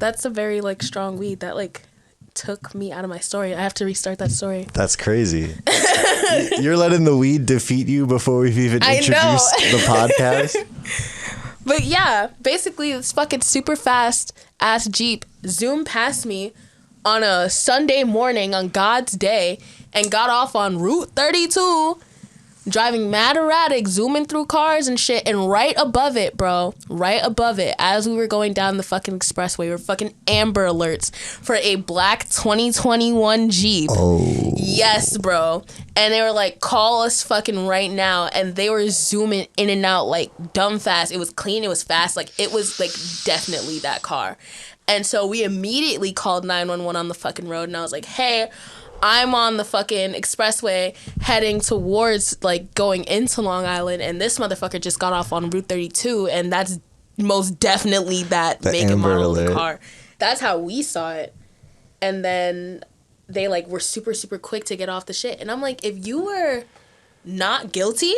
That's a very, like, strong weed. That, like, took me out of my story. I have to restart that story. That's crazy. You're letting the weed defeat you before we've even introduced the podcast? But yeah, basically this fucking super fast ass Jeep zoomed past me on a Sunday morning on God's day and got off on Route 32, driving mad erratic, zooming through cars and shit. And right above it, bro, right above it, as we were going down the fucking expressway, were fucking Amber Alerts for a black 2021 Jeep. Oh. Yes, bro. And they were like, call us fucking right now. And they were zooming in and out like dumb fast. It was clean. It was fast. Like, it was like definitely that car. And so we immediately called 911 on the fucking road. And I was like, hey, I'm on the fucking expressway heading towards, like, going into Long Island, and this motherfucker just got off on Route 32, and that's most definitely that make and model of the car. That's how we saw it. And then they, like, were super, super quick to get off the shit. And I'm like, if you were not guilty,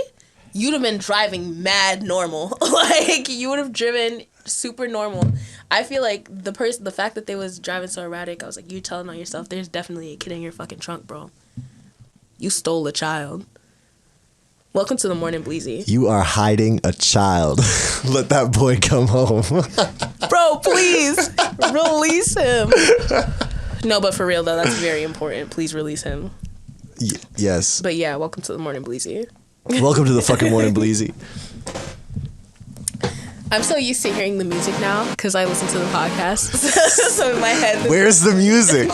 you'd have been driving mad normal. Like, you would have driven super normal. I feel like the fact that they was driving so erratic, I was like, you telling on yourself, there's definitely a kid in your fucking trunk, bro. You stole a child. Welcome to the Morning Bleezy. You are hiding a child. Let that boy come home. Bro, please, release him. No, but for real, though, that's very important. Please release him. Yes. But yeah, welcome to the Morning Bleezy. Welcome to the fucking Morning Bleezy. I'm so used to hearing the music now because I listen to the podcast. So in my head, where's the music?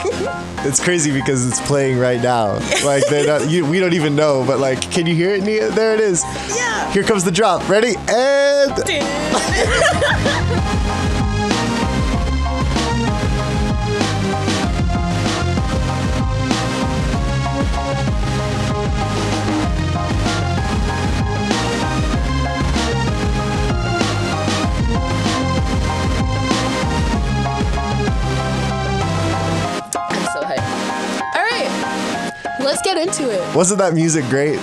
It's crazy because it's playing right now. Like we don't even know, but like, can you hear it, Nia? There it is. Yeah. Here comes the drop. Ready? And. Let's get into it. Wasn't that music great?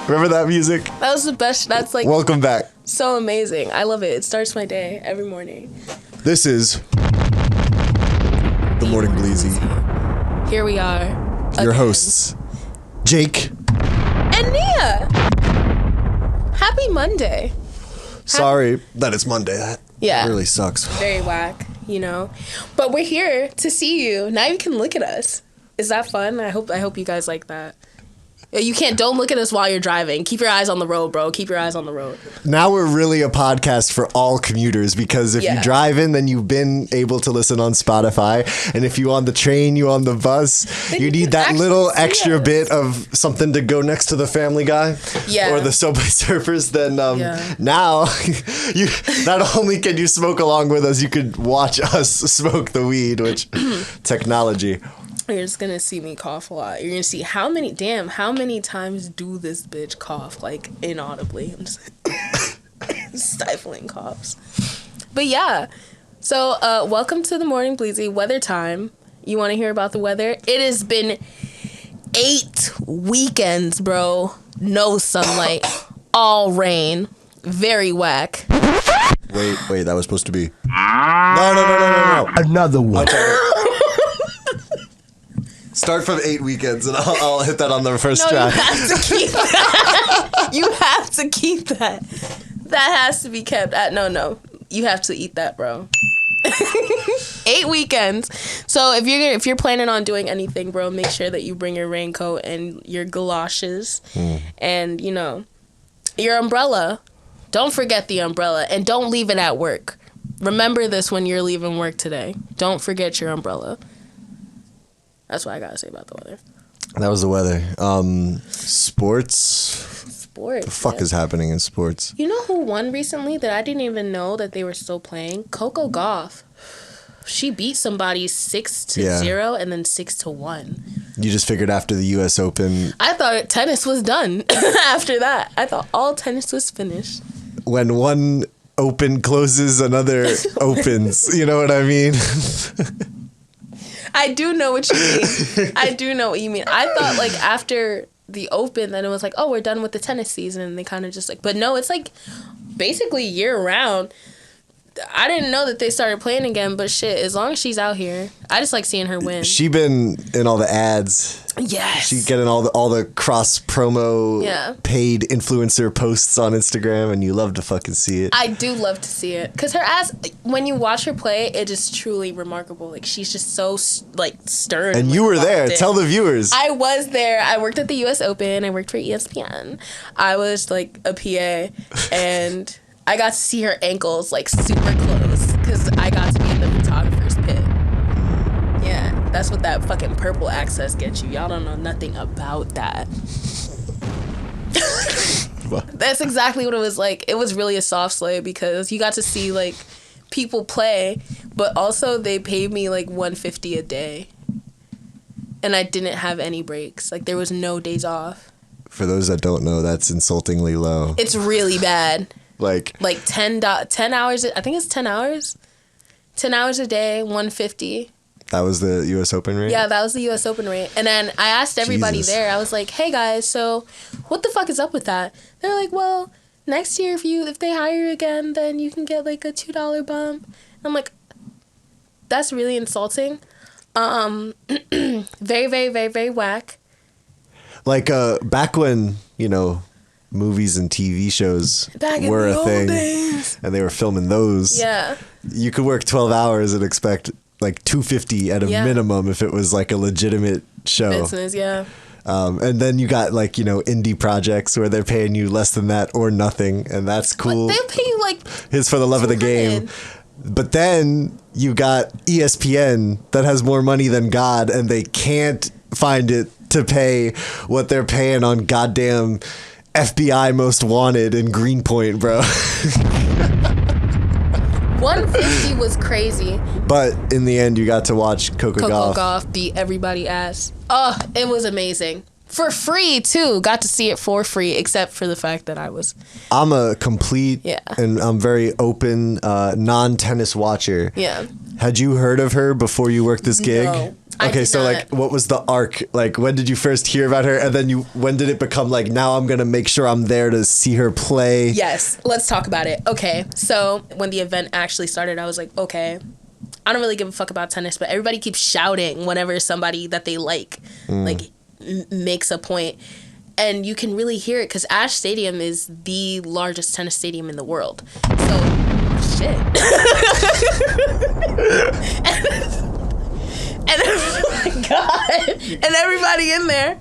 Remember that music? That was the best. That's like... Welcome back. So amazing. I love it. It starts my day every morning. This is the Morning Bleezy. Here we are. Your hosts, Jake. And Nia. Happy Monday. Sorry that it's Monday. That really sucks. Very whack, you know. But we're here to see you. Now you can look at us. Is that fun? I hope you guys like that. Don't look at us while you're driving. Keep your eyes on the road, bro. Keep your eyes on the road. Now we're really a podcast for all commuters because if you drive in, then you've been able to listen on Spotify. And if you on the train, you on the bus, then you need that little extra bit of something to go next to the Family Guy or the Subway Surfers. Then now, you not only can you smoke along with us, you could watch us smoke the weed, which technology. You're just gonna see me cough a lot. You're gonna see how many times do this bitch cough, like, inaudibly. I'm just stifling coughs. But yeah, so welcome to the Morning Bleezy. Weather time. You want to hear about the weather? It has been 8 weekends, bro. No sunlight, all rain, very whack. Wait, that was supposed to be. No. Another one. Okay. Start from 8 weekends, and I'll hit that on the first track. You have to keep that. You have to keep that. That has to be kept. No. You have to eat that, bro. 8 weekends. So if you're planning on doing anything, bro, make sure that you bring your raincoat and your galoshes, and your umbrella. Don't forget the umbrella, and don't leave it at work. Remember this when you're leaving work today. Don't forget your umbrella. That's what I gotta say about the weather. That was the weather. Sports. What the fuck is happening in sports? You know who won recently that I didn't even know that they were still playing? Coco Gauff. She beat somebody 6-0 and then 6-1. You just figured after the U.S. Open. I thought tennis was done after that. I thought all tennis was finished. When one open closes, another opens. You know what I mean? I do know what you mean. I thought, like, after the Open, then it was like, oh, we're done with the tennis season. And they kind of just like, but no, it's like basically year round. I didn't know that they started playing again, but shit, as long as she's out here, I just like seeing her win. She been in all the ads. Yes. She getting all the cross promo paid influencer posts on Instagram, and you love to fucking see it. I do love to see it. Because her ass, when you watch her play, it is truly remarkable. Like, she's just so, like, stern. And you were there. Tell the viewers. I was there. I worked at the U.S. Open. I worked for ESPN. I was, like, a PA. And I got to see her ankles, like, super close. Because I got to be in the photographer's pit. Yeah. That's what that fucking purple access gets you. Y'all don't know nothing about that. That's exactly what it was like. It was really a soft slay because you got to see, like, people play, but also they paid me, like, $150 a day. And I didn't have any breaks. Like, there was no days off. For those that don't know, that's insultingly low. It's really bad. Like 10 hours, I think it's 10 hours. 10 hours a day, $150. That was the U.S. Open rate? Yeah, that was the U.S. Open rate. And then I asked everybody there, I was like, hey guys, so what the fuck is up with that? They're like, well, next year if they hire you again, then you can get like a $2 bump. And I'm like, that's really insulting. Very, very, very, very whack. Like back when, movies and TV shows were a thing days. And they were filming those. Yeah. You could work 12 hours and expect like $250 at a minimum if it was like a legitimate show. Business, yeah. And then you got like, indie projects where they're paying you less than that or nothing. And that's cool. But they'll pay you like it's for the love of the game. But then you got ESPN that has more money than God, and they can't find it to pay what they're paying on goddamn FBI Most Wanted in Greenpoint, bro. 150 was crazy. But in the end, you got to watch Coco Gauff beat everybody ass. Oh, it was amazing. For free, too. Got to see it for free, except for the fact that I'm a complete and I'm very open non-tennis watcher. Yeah. Had you heard of her before you worked this gig? No. Okay, so not. Like, what was the arc? Like, when did you first hear about her? And then when did it become like, now I'm going to make sure I'm there to see her play? Yes, let's talk about it. Okay, so when the event actually started, I was like, okay, I don't really give a fuck about tennis, but everybody keeps shouting whenever somebody that they like makes a point. And you can really hear it because Ash Stadium is the largest tennis stadium in the world. So, shit. And oh my God. And everybody in there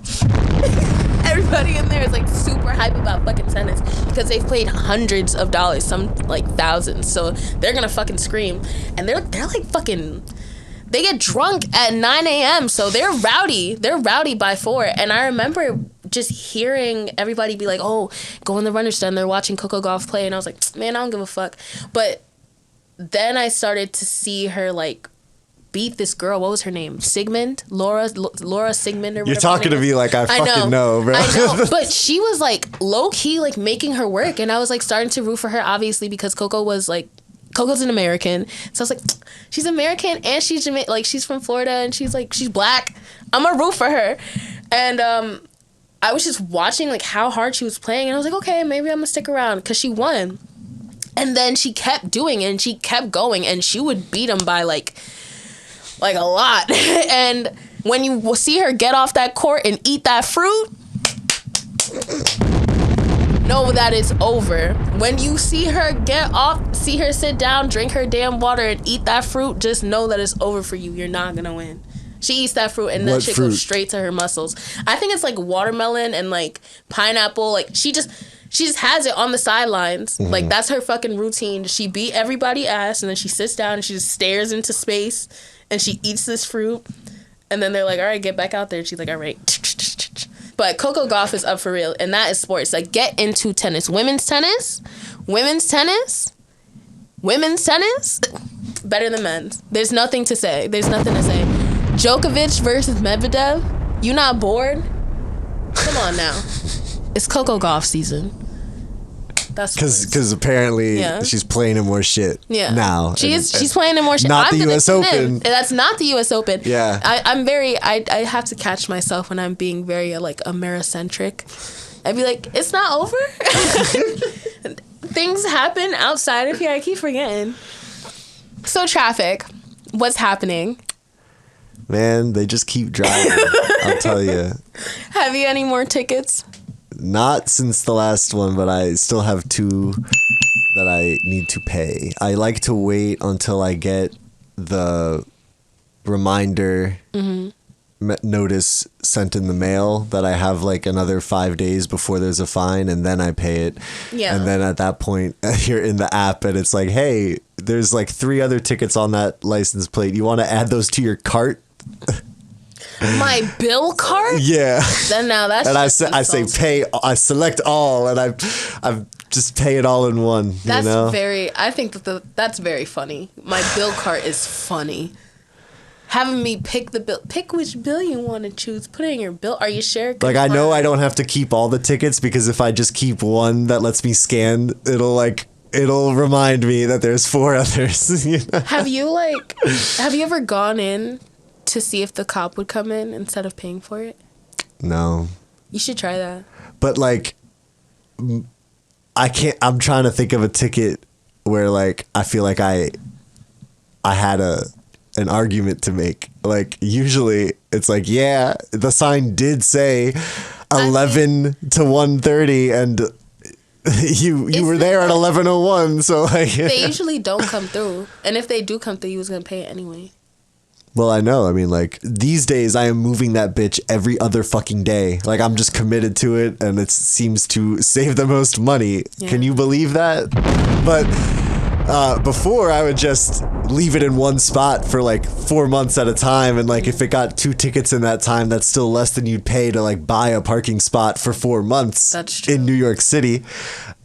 is like super hype about fucking tennis because they've played hundreds of dollars, some like thousands. So they're gonna fucking scream. And they're like fucking, they get drunk at 9 a.m. So they're rowdy. They're rowdy by 4. And I remember just hearing everybody be like, oh, go in the runner's den. They're watching Coco Gauff play. And I was like, man, I don't give a fuck. But then I started to see her like beat this girl. What was her name? Sigmund? Laura Sigmund or whatever. You're talking to me like I fucking know, bro. I know. But she was like low key like making her work. And I was like starting to root for her, obviously, because Coco's an American. So I was like, she's American and she's like she's from Florida and she's black. I'm gonna root for her. And I was just watching like how hard she was playing and I was like, okay, maybe I'm gonna stick around because she won. And then she kept doing it and she kept going and she would beat him by like a lot. And when you see her get off that court and eat that fruit, know that it's over. When you see her get off, see her sit down, drink her damn water and eat that fruit, just know that it's over for you. You're not gonna win. She eats that fruit and that shit goes straight to her muscles. I think it's like watermelon and like pineapple. Like she just has it on the sidelines. Mm-hmm. Like that's her fucking routine. She beat everybody ass and then she sits down and she just stares into space and she eats this fruit. And then they're like, all right, get back out there. And she's like, all right. But Coco Gauff is up for real. And that is sports. Like, get into tennis. Women's tennis, better than men's. There's nothing to say. Djokovic versus Medvedev. You not bored? Come on now. It's Coco Gauff season. That's because apparently she's playing in more shit now. She's playing in more shit. Not the U.S. Open. That's not the U.S. Open. Yeah. I have to catch myself when I'm being very like Americentric. I'd be like, it's not over. Things happen outside of here. I keep forgetting. So traffic, what's happening? Man, they just keep driving. I'll tell you. Have you any more tickets? Not since the last one, but I still have 2 that I need to pay. I like to wait until I get the reminder notice sent in the mail that I have like another 5 days before there's a fine, and then I pay it. Yeah. And then at that point, you're in the app and it's like, hey, there's like 3 other tickets on that license plate. You want to add those to your cart? My bill cart? Yeah. Then now that's and I say pay. I select all, and I've just pay it all in one. That's you know? I think that's very funny. My bill cart is funny. Having me pick the bill, pick which bill you want to choose. Put it in your bill. Are you sure? Like I know I don't have to keep all the tickets, because if I just keep one that lets me scan, it'll remind me that there's 4 others. You know? Have you ever gone in to see if the cop would come in instead of paying for it? No. You should try that. But like, I can't. I'm trying to think of a ticket where like I feel like I had an argument to make. Like usually it's like, yeah, the sign did say 11 to 1:30, and you were there at 11:01. So like, they usually don't come through, and if they do come through, you was gonna pay it anyway. Well, I know. I mean, like, these days I am moving that bitch every other fucking day. Like, I'm just committed to it, and it seems to save the most money. Yeah. Can you believe that? But before, I would just leave it in one spot for, like, 4 months at a time, and, like, if it got 2 tickets in that time, that's still less than you'd pay to, like, buy a parking spot for 4 months. That's true. In New York City.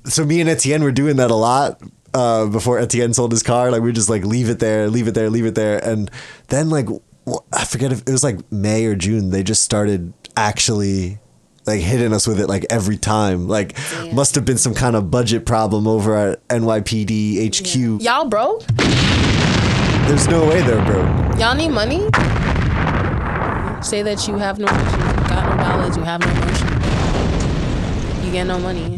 So me and Etienne were doing that a lot. Before Etienne sold his car, like we just like leave it there, and then like I forget if it was like May or June, they just started actually like hitting us with it like every time. Like must have been some kind of budget problem over at NYPD HQ. Yeah. Y'all broke? There's no way they're broke. Y'all need money? Say that you have no emotion, you got no dollars, you have no emotion. You get no money.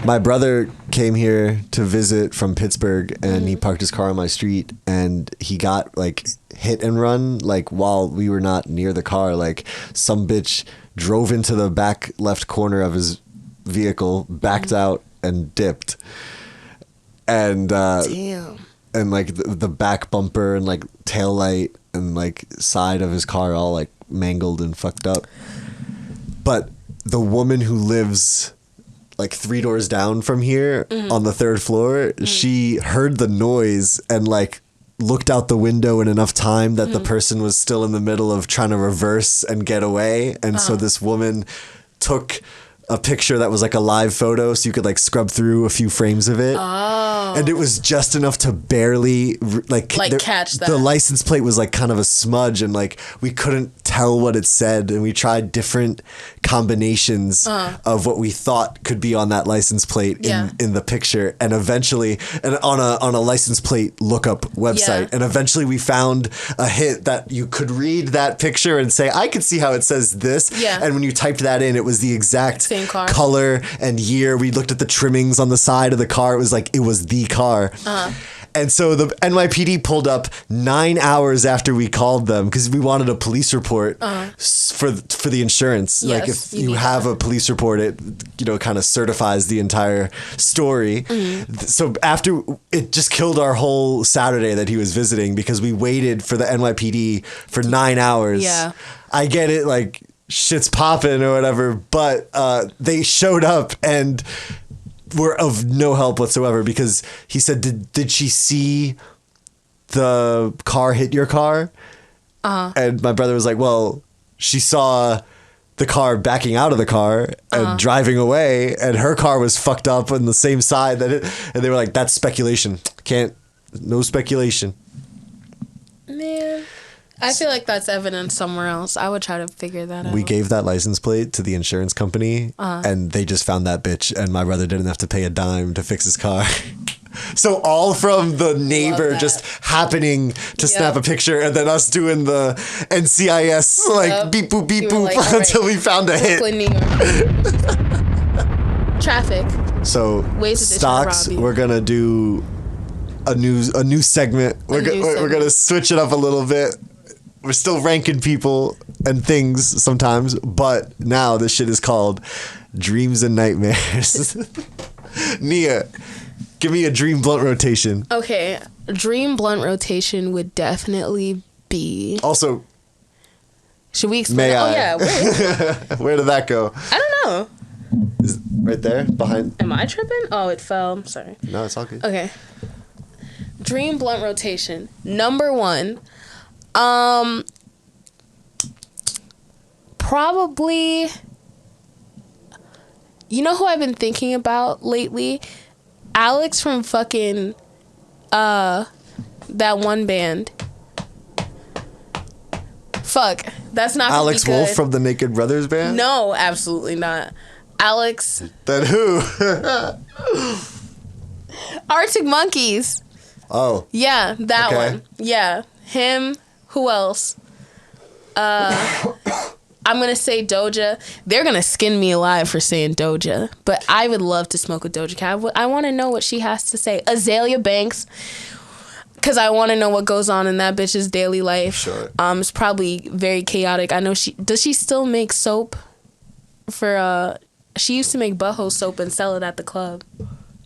My brother came here to visit from Pittsburgh, and he parked his car on my street, and he got like hit and run like while we were not near the car. Like some bitch drove into the back left corner of his vehicle, backed out, and dipped. And damn. And like the back bumper and like tail light and like side of his car all like mangled and fucked up. But the woman who lives like 3 doors down from here on the 3rd floor, she heard the noise and like looked out the window in enough time that the person was still in the middle of trying to reverse and get away. And so this woman took a picture that was like a live photo, so you could like scrub through a few frames of it. Oh. And it was just enough to barely catch that. The license plate was like kind of a smudge, and like we couldn't tell what it said, and we tried different combinations of what we thought could be on that license plate in the picture, and eventually on a license plate lookup website, and eventually we found a hit that you could read that picture and say, I could see how it says this. And when you typed that in, it was the exact same car, color and year. We looked at the trimmings on the side of the car. It was like it was the car. And so the NYPD pulled up 9 hours after we called them because we wanted a police report for the insurance. Yes, like if you have a police report, it kind of certifies the entire story. So after it just killed our whole Saturday that he was visiting because we waited for the NYPD for 9 hours. Yeah, I get it. Like shit's popping or whatever, but they showed up and were of no help whatsoever because he said, did she see the car hit your car? And my brother was like, well, she saw the car backing out of the car and driving away, and her car was fucked up on the same side and they were like, that's speculation. No speculation. Man, I feel like that's evidence somewhere else. I would try to figure that out. We gave that license plate to the insurance company, and they just found that bitch, and my brother didn't have to pay a dime to fix his car. So all from the neighbor just happening to snap a picture, and then us doing the NCIS like beep boop beep boop like, until we found a Brooklyn, hit. New York. Traffic. So ways stocks, we're gonna do a new segment. We're gonna switch it up a little bit. We're still ranking people and things sometimes, but now this shit is called Dreams and Nightmares. Nia, give me a dream blunt rotation. Okay, dream blunt rotation would definitely be. Also, should we explain? May Oh I? yeah, where? Where did that go? I don't know. Is right there behind? Am I tripping? Oh, it fell. I'm sorry. No, it's all good. Okay. Dream blunt rotation. Number 1. Probably. You know who I've been thinking about lately? Alex from fucking that one band. Fuck. That's not Alex gonna be Wolf good. from the Naked Brothers band? No, absolutely not. Alex. Then who? Arctic Monkeys. Oh. Yeah, that Okay. one. Yeah. Him. Who else? I'm going to say Doja. They're going to skin me alive for saying Doja. But I would love to smoke with Doja Cat. I want to know what she has to say. Azalea Banks. Because I want to know what goes on in that bitch's daily life. Sure. It's probably very chaotic. I know does she still make soap? She used to make butthole soap and sell it at the club.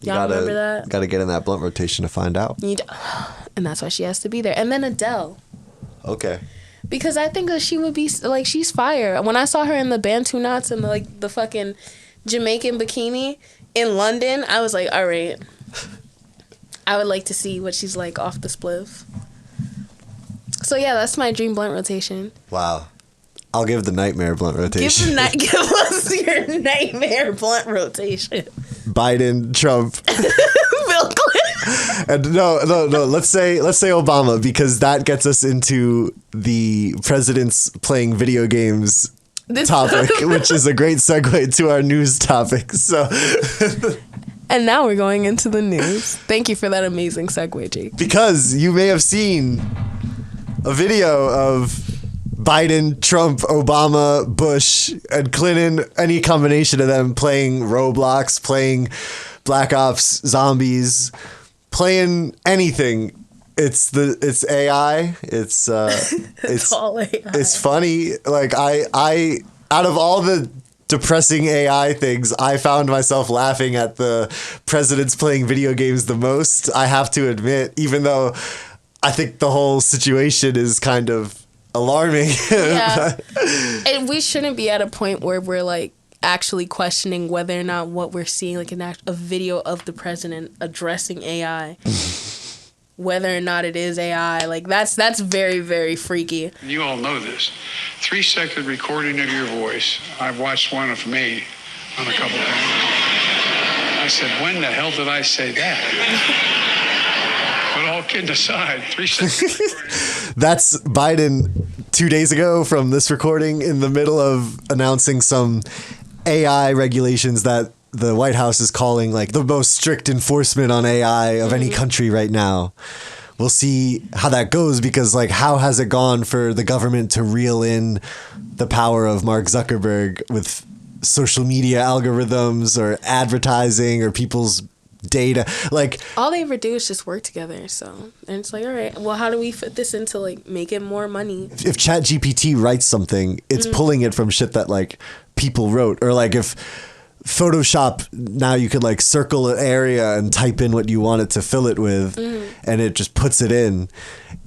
Y'all remember that? Gotta get in that blunt rotation to find out. And that's why she has to be there. And then Adele. Okay. Because I think that she would be, like, she's fire. When I saw her in the Bantu knots and, the fucking Jamaican bikini in London, I was like, all right. I would like to see what she's like off the spliff. So, yeah, that's my dream blunt rotation. Wow. I'll give the nightmare blunt rotation. Give us your nightmare blunt rotation. Biden, Trump. Bill Clinton. And no. Let's say Obama, because that gets us into the president's playing video games topic, which is a great segue to our news topic. So, and now we're going into the news. Thank you for that amazing segue, Jake. Because you may have seen a video of Biden, Trump, Obama, Bush, and Clinton, any combination of them playing Roblox, playing Black Ops Zombies, playing anything. It's AI. It's all AI. It's funny. Like I out of all the depressing AI things, I found myself laughing at the presidents playing video games the most. I have to admit, even though I think the whole situation is kind of alarming. Yeah. And we shouldn't be at a point where we're like actually questioning whether or not what we're seeing, like a video of the president addressing AI, whether or not it is AI, like that's very, very freaky. You all know this. 3-second recording of your voice. I've watched one of me on a couple of times. I said, when the hell did I say that? But all kidding aside, 3 seconds. That's Biden 2 days ago from this recording, in the middle of announcing some AI regulations that the White House is calling like the most strict enforcement on AI of any country right now. We'll see how that goes, because like, how has it gone for the government to reel in the power of Mark Zuckerberg with social media algorithms or advertising or people's data? Like, all they ever do is just work together. So, and it's like, all right, well, how do we fit this into like making more money? if ChatGPT writes something, it's pulling it from shit that like people wrote. Or like if Photoshop, now you could like circle an area and type in what you want it to fill it with, and it just puts it in.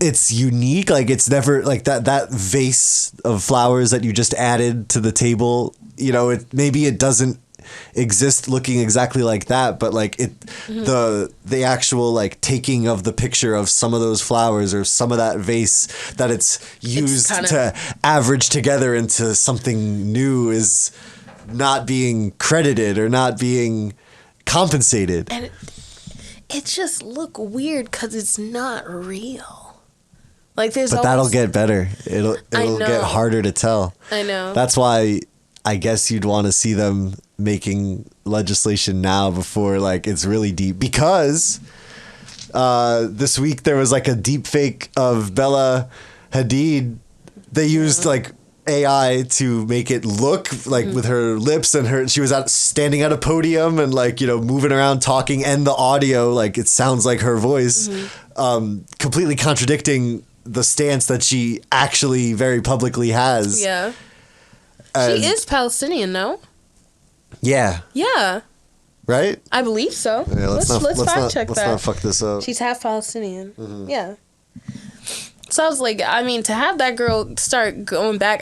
It's unique. Like, it's never like that vase of flowers that you just added to the table, you know, maybe it doesn't exist looking exactly like that, but like the actual like taking of the picture of some of those flowers or some of that vase that it's used to average together into something new is not being credited or not being compensated. And it just look weird because it's not real. Like, there's but that'll get better. It'll get harder to tell. I know. That's why I guess you'd want to see them making legislation now before like it's really deep, because this week there was like a deep fake of Bella Hadid. They used like AI to make it look like with her lips and she was standing at a podium and like, you know, moving around talking, and the audio, like it sounds like her voice, completely contradicting the stance that she actually very publicly has. Yeah. And she is Palestinian, no? Yeah. Yeah. Right? I believe so. Yeah, let's fact check that. Let's not fuck this up. She's half Palestinian. Yeah. So I was like, I mean, to have that girl start going back,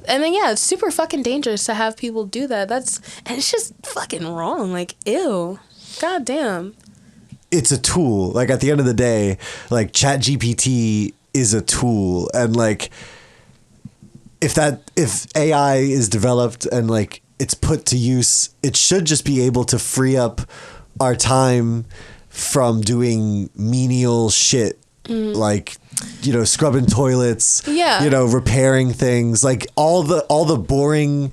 and then yeah, it's super fucking dangerous to have people do that. And it's just fucking wrong. Like, ew, god damn. It's a tool. Like at the end of the day, like ChatGPT is a tool, and like if AI is developed and like it's put to use, it should just be able to free up our time from doing menial shit. Like, you know, scrubbing toilets, you know, repairing things, like all the boring,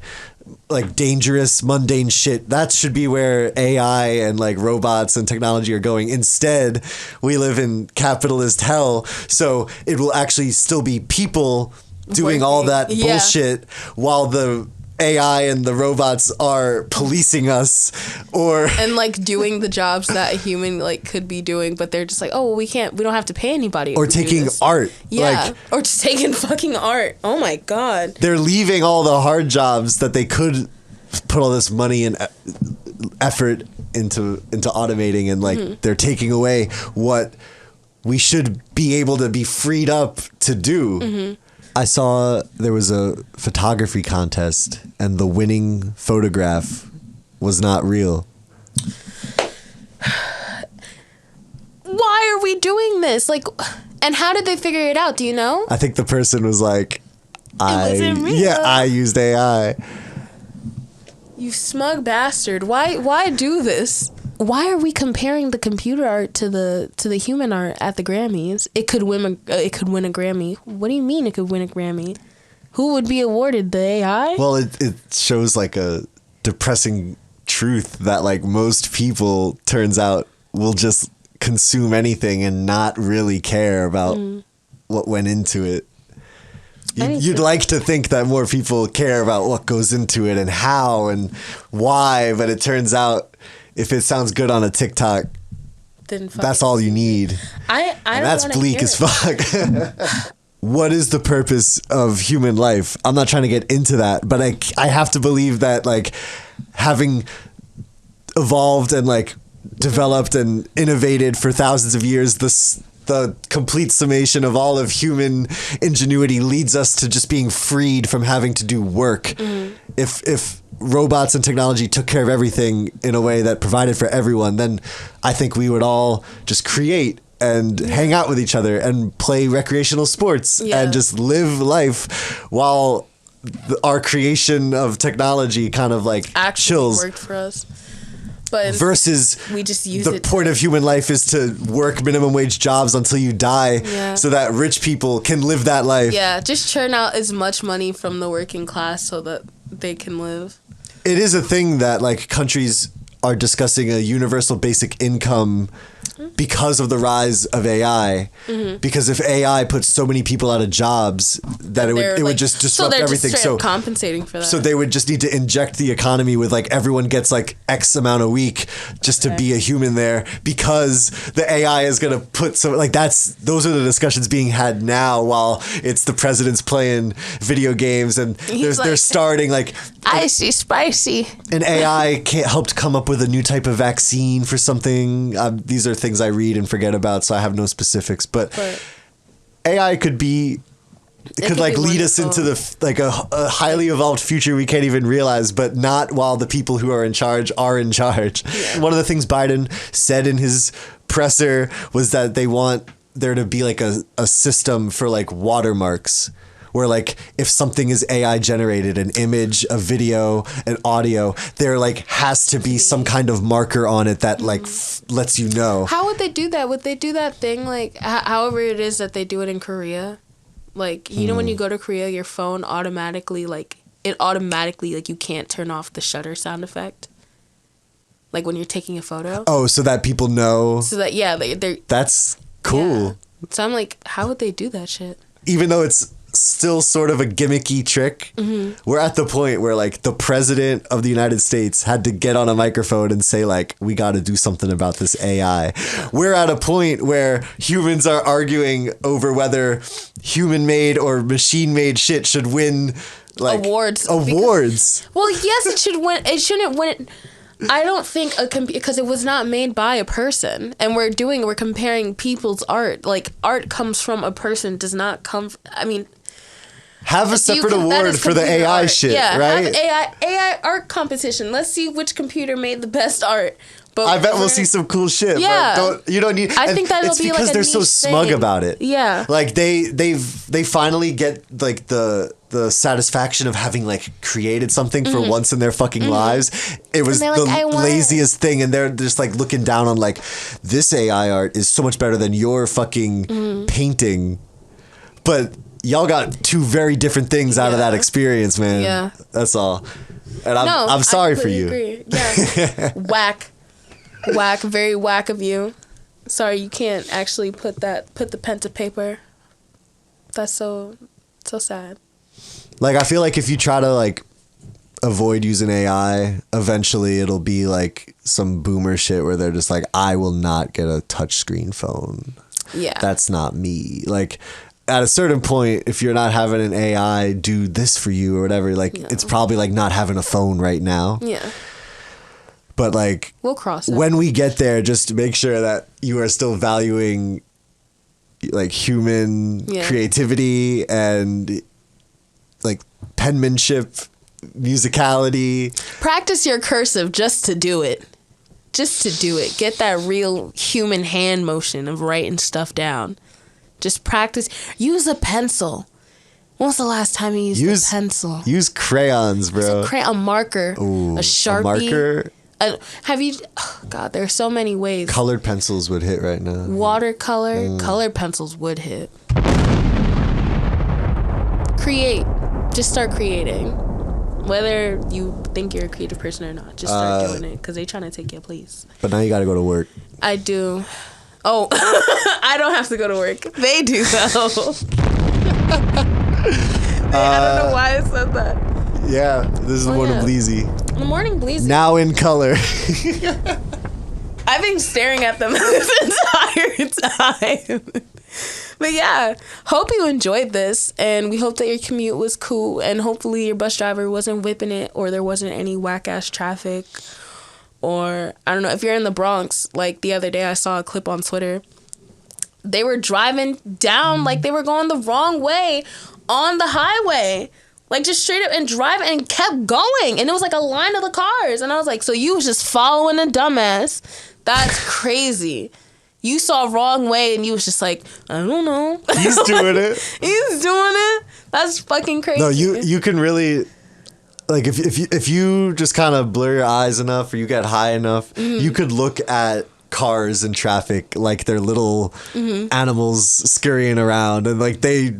like dangerous, mundane shit. That should be where AI and like robots and technology are going. Instead, we live in capitalist hell, so it will actually still be people doing all that bullshit while the AI and the robots are policing us, and like doing the jobs that a human like could be doing, but they're just like, oh, well, we don't have to pay anybody, or taking art, or just taking fucking art. Oh my god, they're leaving all the hard jobs that they could put all this money and effort into automating, and like they're taking away what we should be able to be freed up to do. I saw there was a photography contest and the winning photograph was not real. Why are we doing this? Like, and how did they figure it out? Do you know? I think the person was like, I used AI. You smug bastard. Why do this? Why are we comparing the computer art to the human art at the Grammys? It could win a Grammy. What do you mean it could win a Grammy? Who would be awarded, the AI? Well, it shows like a depressing truth that like most people, turns out, will just consume anything and not really care about what went into it. You'd like to think that more people care about what goes into it and how and why, but it turns out if it sounds good on a TikTok, that's all you need. And that's bleak as fuck. What is the purpose of human life? I'm not trying to get into that, but I have to believe that like having evolved and like developed and innovated for thousands of years, the complete summation of all of human ingenuity leads us to just being freed from having to do work. If robots and technology took care of everything in a way that provided for everyone, then I think we would all just create and hang out with each other and play recreational sports and just live life while our creation of technology kind of like actually chills. Worked for us. But versus we just use the point of human life is to work minimum wage jobs until you die so that rich people can live that life. Yeah, just churn out as much money from the working class so that they can live. It is a thing that like countries are discussing a universal basic income because of the rise of AI. Because if AI puts so many people out of jobs, that it would just disrupt everything. So compensating for that. So they would just need to inject the economy with like everyone gets like X amount a week just to be a human there, because the AI is gonna put some like those are the discussions being had now while it's the president's playing video games and they're starting like icy spicy. An AI helped come up with a new type of vaccine for something. These are things I read and forget about, so I have no specifics. But AI could like lead us into a highly evolved future we can't even realize, but not while the people who are in charge are in charge. Yeah. One of the things Biden said in his presser was that they want there to be like a system for like watermarks, where like if something is AI generated, an image, a video, an audio, there like has to be some kind of marker on it that like lets you know. How would they do that? Would they do that thing like however it is that they do it in Korea? Like, you know when you go to Korea, your phone automatically like you can't turn off the shutter sound effect? Like when you're taking a photo? Oh, so that people know. So that they're that's cool. Yeah. So I'm like, how would they do that shit? Even though it's still sort of a gimmicky trick. We're at the point where like the president of the United States had to get on a microphone and say like, we got to do something about this AI. We're at a point where humans are arguing over whether human made or machine made shit should win like awards. Well, yes, it should win. It shouldn't win. I don't think because it was not made by a person, and we're comparing people's art. Like art comes from a person, does not come. Have a separate award for the AI art. Shit, right? Have AI art competition. Let's see which computer made the best art. But I bet we'll see some cool shit. Yeah, but you don't need. I think that'll be because like they're so smug thing. About it. Yeah, like they finally get like the satisfaction of having like created something for once in their fucking lives. It was the laziest thing, and they're just like looking down on like this AI art is so much better than your fucking painting, but y'all got two very different things out of that experience, man. Yeah, that's all. And I'm sorry for you. Agree. Yeah, whack, very whack of you. Sorry, you can't actually put the pen to paper. That's so sad. Like, I feel like if you try to like avoid using AI, eventually it'll be like some boomer shit where they're just like, I will not get a touchscreen phone. Yeah, that's not me. Like, at a certain point, if you're not having an AI do this for you or whatever, like it's probably like not having a phone right now. Yeah. But like, we'll cross it. When we get there, just make sure that you are still valuing like human creativity and like penmanship, musicality. Practice your cursive just to do it. Just to do it. Get that real human hand motion of writing stuff down. Just practice. Use a pencil. When was the last time you used a pencil? Use crayons, bro. A marker. Ooh, a Sharpie. A marker. Oh God, there's so many ways. Colored pencils would hit right now. Watercolor. Colored pencils would hit. Create. Just start creating. Whether you think you're a creative person or not, just start doing it because they're trying to take your place. But now you got to go to work. I do. Oh, I don't have to go to work. They do, though. I don't know why I said that. Yeah, this is the Morning Bleezy. The Morning Bleezy. Now in color. I've been staring at them this entire time. But yeah, hope you enjoyed this, and we hope that your commute was cool, and hopefully your bus driver wasn't whipping it, or there wasn't any whack-ass traffic, or, I don't know, if you're in the Bronx, like the other day I saw a clip on Twitter, they were driving down, like they were going the wrong way on the highway, like just straight up and driving and kept going, and it was like a line of the cars, and I was like, so you was just following a dumbass? That's crazy. You saw wrong way and you was just like, I don't know. He's doing it. He's doing it. That's fucking crazy. No, you can really, like, if you just kind of blur your eyes enough or you get high enough, you could look at cars and traffic like they're little animals scurrying around, and like they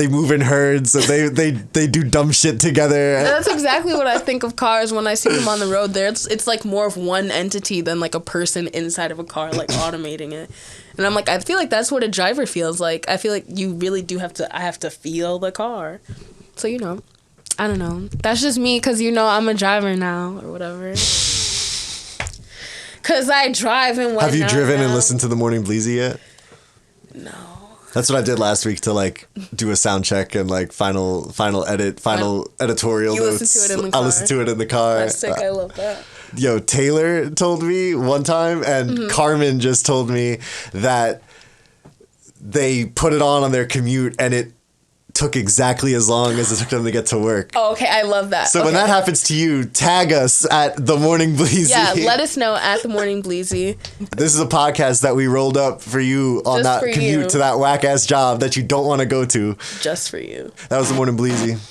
move in herds and they do dumb shit together. And that's exactly what I think of cars when I see them on the road. There, it's like more of one entity than like a person inside of a car, like automating it. And I'm like, I feel like that's what a driver feels like. I feel like you really do I have to feel the car. So, you know, I don't know. That's just me because, you know, I'm a driver now or whatever. Because I drive and whatnot. Have you driven and listened to the Morning Bleezy yet? No. That's what I did last week to like do a sound check and like final editorial notes. Listened to it in the car. I listened to it in the car. That's sick. I love that. Yo, Taylor told me one time, and Carmen just told me that they put it on their commute, and it took exactly as long as it took them to get to work. Oh, okay. I love that. So when that happens to you, tag us at The Morning Bleezy. Yeah, let us know at The Morning Bleezy. This is a podcast that we rolled up for you on that commute to that whack-ass job that you don't want to go to. Just for you. That was The Morning Bleezy.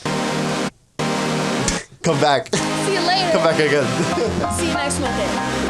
Come back. See you later. Come back again. See you next Monday.